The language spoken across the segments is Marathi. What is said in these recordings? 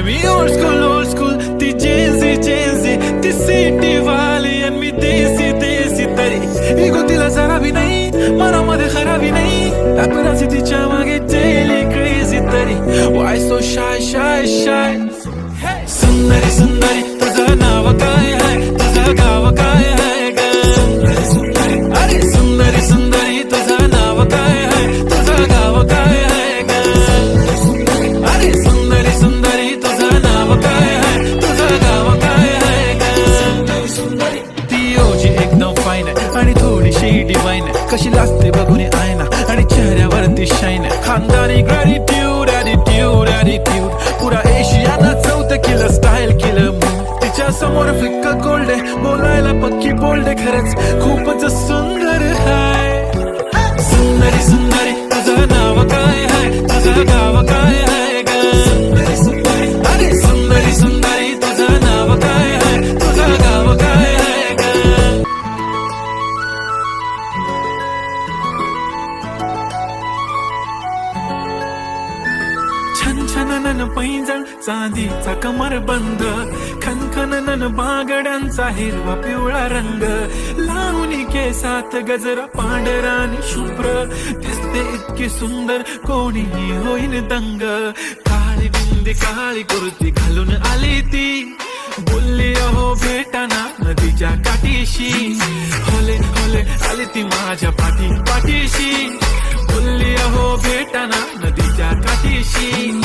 मी old school ती जेन्झी ती सिटी वाली आणि मी देसी तरी इगो तिला जरा भी नाही मनामध्ये खराबी नाही अपराधी तिच्या मागे डेली क्रेझी तरी why so shy सुंदरी तुझं नाव काय आहे तुझं गाव काय आहे ग अरे सुंदरी तुझं नाव काय आहे तुझं गाव काय आहे ग अरे सुंदरी तुझं नाव काय आहे तुझं गाव काय आहे ग ती ओजी एकदम फाईन आहे आणि थोडीशी डिवाइन आहे कशी लागते बघून आयना आणि चेहऱ्यावरती शाईन आहे खानदानी ग्रॅटिट्यूड ॲटिट्यूड पुरा एशियाना चौथं केलं स्टाईल केलं तिच्या समोर फिक्क गोल्ड आहे बोलायला पक्की बोल्ड आहे खरंच खूपच सुंदर आहे सुंदरी तुझं नाव काय आहे तुझं गाव काय आहे ग अरे सुंदरी तुझं नाव काय आहे तुझं गाव काय आहे ग छन पैंजण चांदीचा कमर बंद खनखन बागड्यांचा हिरवा पिवळा रंग लावणी केसात गजरा पांढरा आणि शुभ्र दिसते इतकी सुंदर कोणीही होईन दंग काळी बिंदी काळी कुर्ती घालून आली ती बोलली अहो भेटाना नदीच्या काठीशी होले आली ती माझ्या पाठीशी बोलली अहो भेटाना नदीच्या काठीशी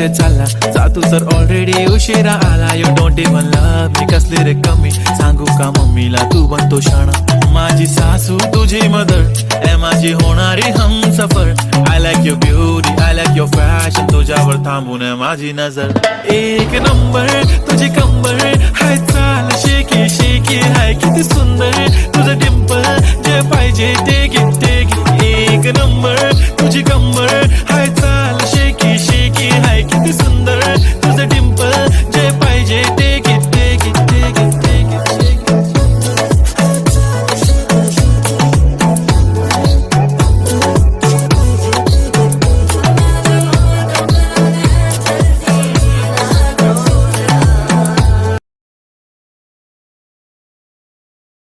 चालला जातू तर ऑलरेडी उशिरा आला you don't even love me कसली रे कमी सांगू का मम्मीला तू बनतो शाणा माझी सासू तुझी मदर ए माझी होणारी Humsafar I like your beauty I like your fashion तुझ्यावर थांबून माझी नजर एक नंबर तुझी कंबर हाय चाल शेकी हाय किती सुंदर तुझं डिंपल जे पाहिजे ते घे एक नंबर तुझी कंबर